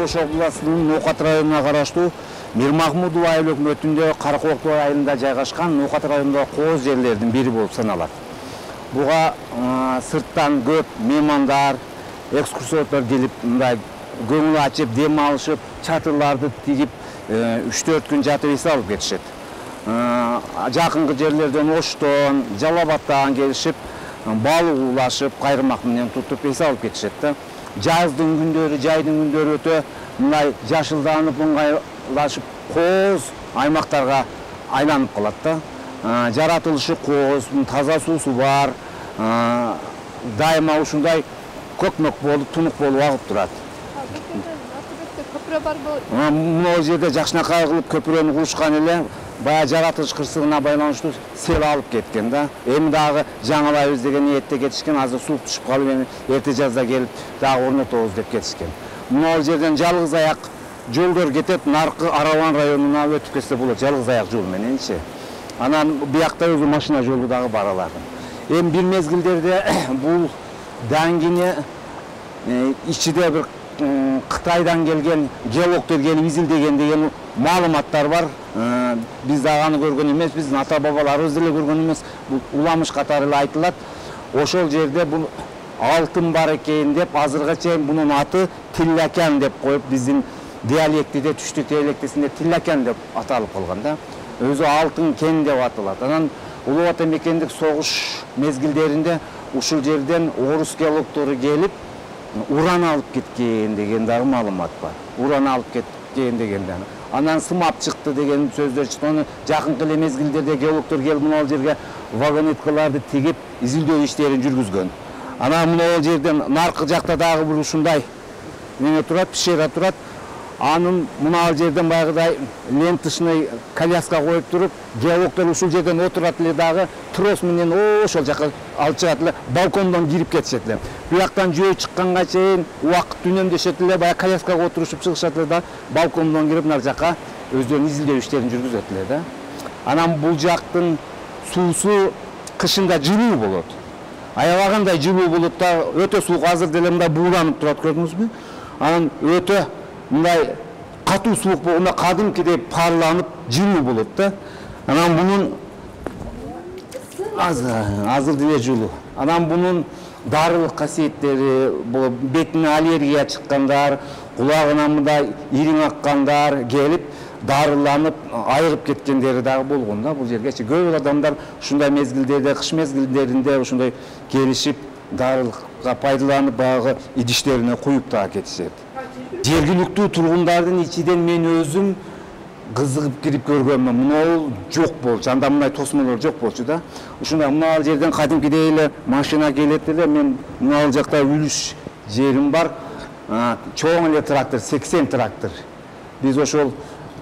Ош областынын Ноокат районуна караштуу Мирмахмудов айыл өкмөтүндө Караколоктуу айылында жайгашкан Ноокат районундагы кооз жерлердин бири болуп саналат. Буга сырттан көп меймандар, экскурсоводлор келип, мындай көңүл ачып, дем алышып, чатырларды тигип, 3-4 күн жатып эс алып кетишет. Жакынкы жерлерден Оштон, Жалал Абадтан келишип, балык улашып, кайрымак менен тутуп эс алып кетишет да. Жаздын күндөрү, жайдын күндөрү өтө мындай жашылданып, ыңгайлашып, кооз аймактарга айланып калат да. Жаратылышы кооз, таза суусу бар, дайыма ушундай көкмөк болуп, тунук болуп агып турат. Көпүрө барбы? Мына жерде жакшынакай кылып көпүрөнү курушкан эле, бая жаратылыш кырсыгына байланыштуу сел алып кеткен да. Эми дагы жаңылайбыз деген ниетте кетишкен, азыр суу түшүп калып, эми эрте жазда келип дагы орнотобуз деп кетишкен. Мына жерден жалгыз аяк жолдор кетет, наркы Араван районуна өтүп кетсе болот, жалгыз аяк жол мененчи. Анан биякта өзү машина жолу дагы бар алардын. Эми бир мезгилдерде бул даңгини ичиде бир Кытайдан келген геологдор келип изилдеген деген маалыматтар бар. Биз дагы аны көргөн эмес, биздин ата бабаларыбыз деле көргөн эмес. Бул уламыш катары эле айтылат. Ошол жерде бул алтын бар экен деп, азыркыга чейин бунун аты Тиллакан деп коюп, биздин диалектиде, түштүк диалектисинде Тиллакан деп аталып калган да. Өзү алтын кен деп аталат. Анан Улуу Ата мекендик согуш мезгилдеринде ушул жерден орус геологдору келип уран алып кеткен деген дагы маалымат бар. Уран алып кеткен деген дагы. Анан сымап чыкты деген сөздөр чыкты. Аны жакынкы эле мезгилдерде геологдор келип мына жерге вагонеткаларды тигип изилдөө иштерин жүргүзгөн. Анан мына жерден наркы жакта дагы бир ушундай неме турат, пещера турат. Анын мына жерден байгыдай ленточный коляска коюп туруп, геологдор ушул жерден отурат эле дагы трос менен ошол жака алып чыгат эле, балкондон кирип кетишет эле. Бияктан жөө чыкканга чейин убакыт үнөмдөшөт эле, баягы коляскага отурушуп чыгышат эле да, балкондон кирип нар жака өздөрүнүн изилдөө иштерин жүргүзөт эле да. Анан бул жактын суусу кышында жылуу болот. Аябагандай жылуу болот да, өтө суук, азыр деле мындай бууланып турат, көрдүңүзбү? Анан өтө мындай катуу суук болгондо кадимкидей парланып жылуу болот да. Анан бунун азыр деле жылуу. Анан бунун дарылык касиеттери, бетине аллергия чыккандар, кулагынан мындай ириң аккандар келип дарыланып айыгып кеткендери дагы болгон да бул жерге. Көп адамдар ушундай мезгилдерде, кыш мезгилдеринде ушундай келишип дарылыкка пайдаланып баягы идиштерине куюп дагы кетишет. Жергиликтүү тургундардын ичиден мен өзүм кызыгып кирип көргөнмүн. Мына жок болчу, анда мындай тосмолор жок болчу да. Ушундай мына жерден кадимкидей эле машина келет эле, мен мына жакта үлүш жерим бар. Чоң эле трактор, 80 трактор. Биз ошол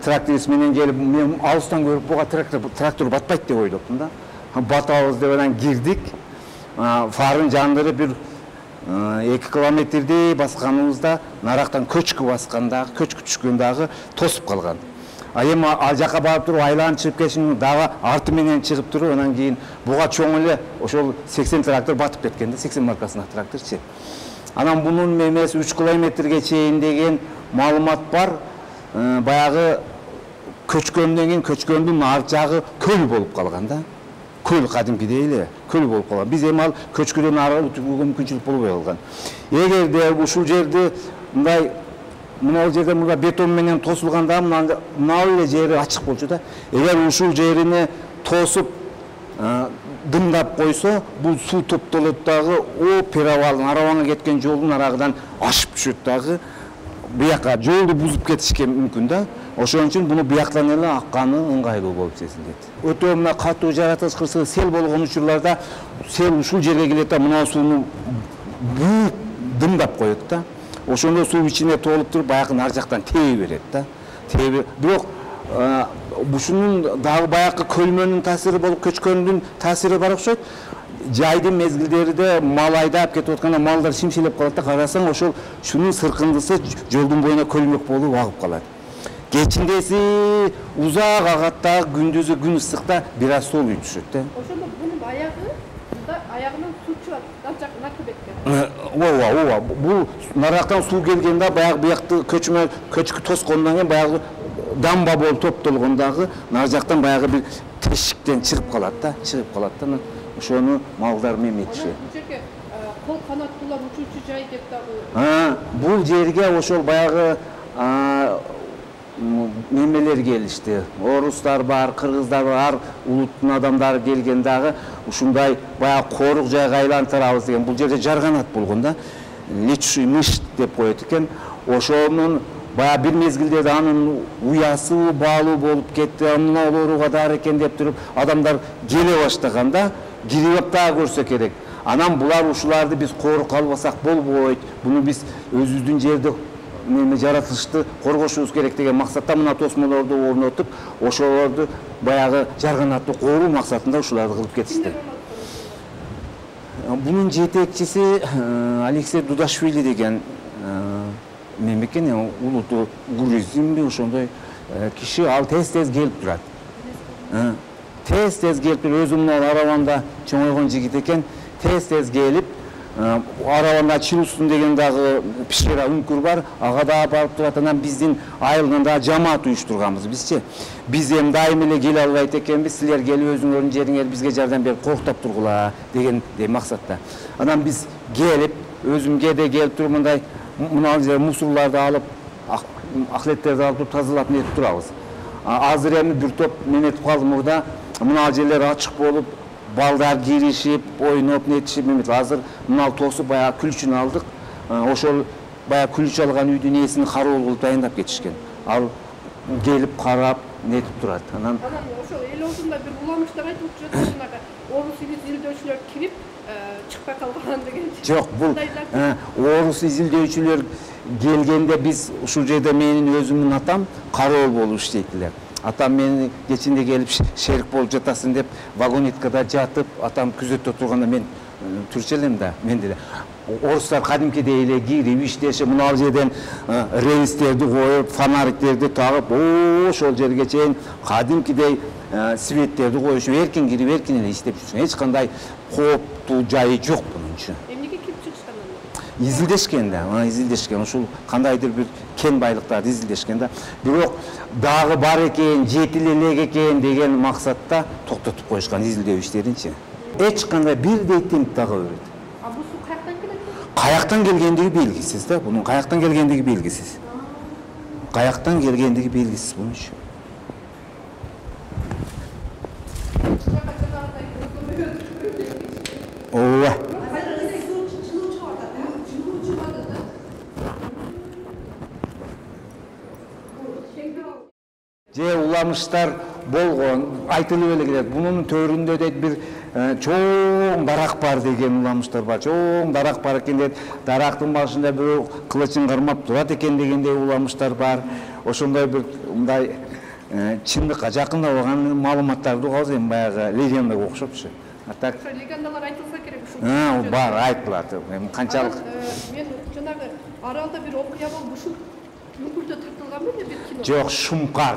тракторист менен келип, мен алыстан көрүп буга трактор батпайт деп ойлоптум да. Батабыз деп анан кирдик. Фарын жандырып бир 2 километрди басканыбызда нарактан көчкү баскандагы, көчкү түшкөндагы тосуп калган. Эми ал жака барып туруп айланып чыгып кетишин дагы арты менен чыгып туруп, анан кийин буга чоң эле ошол 80 трактор батып кеткен да, 80 маркасындагы тракторчу. Анан бунун эмес 3 километрге чейин деген маалымат бар. Баягы көчкөндөн кийин көчкөндүн арт жагы көл болуп калган да. Көл кадимкидей эле көл болуп калган. Биз эми ал көчкүдөн арыга өтүүгө мүмкүнчүлүк болбой калган. Эгерде ушул жерди мындай мына жерде мына бетон менен тосулганда мына эле жери ачык болчу да. Эгер ушул жерине тосуп дымдап койсо, бул суу топтолот дагы о перевалдын Араванга кеткен жолдун арагынан ашып түшөт дагы. Бияка жолду бузуп кетишке мүмкүн да. Ошон үчүн буну бияктан эле акканы ыңгайлуу болуп сезилет. Өтө мына катуу жаратылыш кырсыгы сел болгон учурларда сел ушул жерге келет да, мына сууну бууп дымдап коет да. Ошондо суу ичине толуп туруп баягы нар жактан тээ берет да. Бирок ушунун дагы баягы көлмөнүн таасири болуп, көчкөндүн таасири бар окшойт. Жайдын мезгилдеринде мал айдап кетип атканда малдар шимшелеп калат да, карасаң ошол шунун сыркындысы жолдун боюна көлмөк болуп агып калат. Кечиндеси узак агат да, күндүзү күн ысыкта бир аз суу түшөт да. Ошондо бунун аягы ayağından su çıkат. Nakı betken. Ооба. Бул нарактан суу келгенде баягы биякты көчкү тоскондон кийин баягы дамба болуп топтолгондагы нары жактан баягы бир тешиктен чыгып калат да, ошону малдар эметишет. Бул жерге кол канаттуулар учуучу жай деп дагы. Бул жерге ошол баягы немелер келишти. Орустар бар, кыргыздар бар, ар улуттун адамдары келген дагы ушундай баягы корук жайга айлантырабыз деген. Бул жерде жарганат болгон да. Лечуший мышь деп коет экен. Ошонун баягы бир мезгилде анын уясы баалуу болуп кетти, мына ооруга дар экен деп туруп адамдар келе баштаганда кирип дагы көрсө керек. Анан булар ушуларды биз корук албасак болбойт. Буну биз өзүбүздүн жерде жаратылышты коргошубуз керек деген максатта мына тосмолорду орнотуп, ошолорду баягы жарганатты коруу максатында ушуларды кылып кетишти. Бунун жетекчиси Алексей Дудашвили деген мемлекет улуттуу грузинби ошондой киши, ал тез-тез келип турат. Тез-тез келип туруп, өзү мына арабанда чоңойгон жигит экен, тез-тез келип арабанда Чилустун деген дагы пишера үңкүр бар, ага да барып турат. Анан биздин айылында жамаат уюштурганбыз бизчи. Биз эми дайым эле келе албайт экенбиз, силер келип өзүңөрдүн жериңер бизге жардам берип коруктап тургула деген максатта. Анан биз келип, өзүм кээде келип туруп мындай мына жер мусурларды алып, ахлеттерди алып тазалап нетип турабыз. Азыр эми бир топ неметип калды мурда, мына жерлер ачык болуп, балдар киришип, ойноп нетишип эметип. Азыр мына тосуп баягы күлчүн алдык. Ошол баягы күлч алган үйдүн ээсин кароол кылып дайындап кетишкен. Ал келип карап нетип турат. Анан ошол эл ордунда бир уламыштар айтып жүрөт, жанагы орус изилдөөчүлөр кирип чыкпай калган деген. Жок, бул орус изилдөөчүлөр келгенде биз ушул жерде менин өзүмдүн атам кароол болуп иштейт эле. Атам мени кечинде келип шерик болуп жатасың деп вагонеткада жатып, атам күзөттө турганда мен турчу элем да, мен деле. Орустар кадимкидей эле кирип иштешип, мына жерден рельстерди коюп, фонариктерди тагып, ошол жерге чейин кадимкидей светтерди коюшуп, эркин кирип, эркин эле иштеп жүрүшүн. Эч кандай кооптуу жайы жок бунун үчүн. Эмнеге кирип чыгышкан анда? Изилдешкен да, изилдешкен. Ушул кандайдыр бир кен байлыктарды изилдешкен да. Бирок дагы бар экен, жетиле элек экен деген максатта токтотуп коюшкан изилдөө иштеринчи. Эч кандай бирдей тинт дагы берет. Бул суу каяктан келет? Каяктан келгендиги белгисиз да, бунун каяктан келгендиги белгисиз. Каяктан келгендиги белгисиз бунун. Ооба. Же уламыштар болгон, айтылып эле келет. Бунун төрүндө дейт бир чоң дарак бар деген уламыштар бар. Чоң дарак бар экен дейт. Дарактын башында бирөө кылычын кармап турат экен дегендей уламыштар бар. Ошондой бир мындай чындыкка жакындабаган маалыматтарды угабыз, эми баягы легендага окшопчу. А так легендалар айтылса керек ушул. Бар, айтылат. Эми канчалык мен жанагы аралда бир окуя болуп, ушул үңкүрдө тартылган беле бир кино. Жок, Шумкар.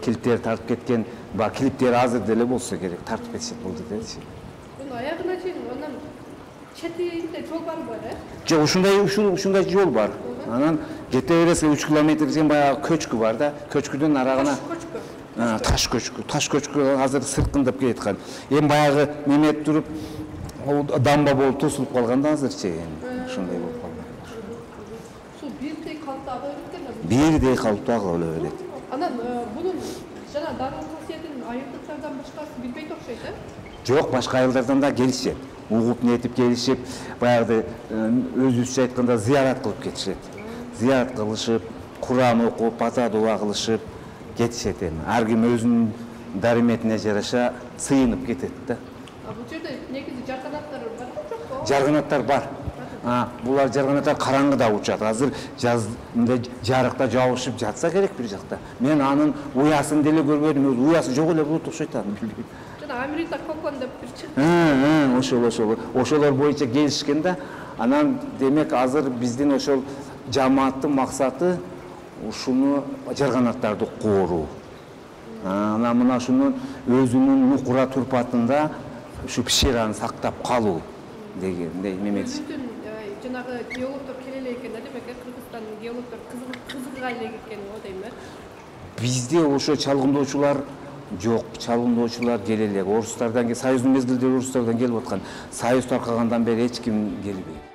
Килиптер тартып кеткен, бар килиптер азыр деле болсо керек, тартып кетишет болду дечи. Бунун аягына чейин анан четинде жол барбы, Жок, ушундай жол бар. Анан кете бересиң 3 километр чейин баягы көчкү бар да, көчкүдүн арагына таш көчкү азыр сыркындап келаткан. Эми баягы немет туруп, дамба болуп тосулуп калган да азырчы эми ушундай болуп калган. Суу бирдей калктагы берет. Бирдей калктагы боло берет. Анан бунун жана дарыл касиетин айылдыктардан башкасы билбейт окшойт, Жок, башка айылдардан да келишет. Угуп нетип келишип, баягы өзүбүзчө айтканда зыярат кылып кетишет. Зыярат кылышып, Куран окуп, ата дуа кылышып кетишет эми. Ар ким өзүнүн дарыметине жараша сыйынып кетет да. Бул жерде негизи жарганаттар барбы, жокпу? Жарганаттар бар. Булар жарганаттар караңгыда учат. Азыр жаз жарыкта жабышып жатса керек бир жакта. Мен анын уясын деле көрбөдүм. Уясы жок эле болот окшойт аны. Жана Америка кокон деп бир чыкты. Ошолор боюнча келишкен да. Анан демек азыр биздин ошол жамааттын максаты ушуну жарганаттарды кооруу. Анан мына ушунун өзүнүн нукура турпатында ушу пишераны сактап калуу дегендей неме. Жанагы геологдор келе эле экен да, демек Кыргызстандын геологдор кызыга эле экен го дейм э. Бизде ошо чалгындоочулар жок, чалгындоочулар келе элек. Орустардан, Союздун мезгилдери орустардан келип аткан. Союз таркагандан бери эч ким келбейт.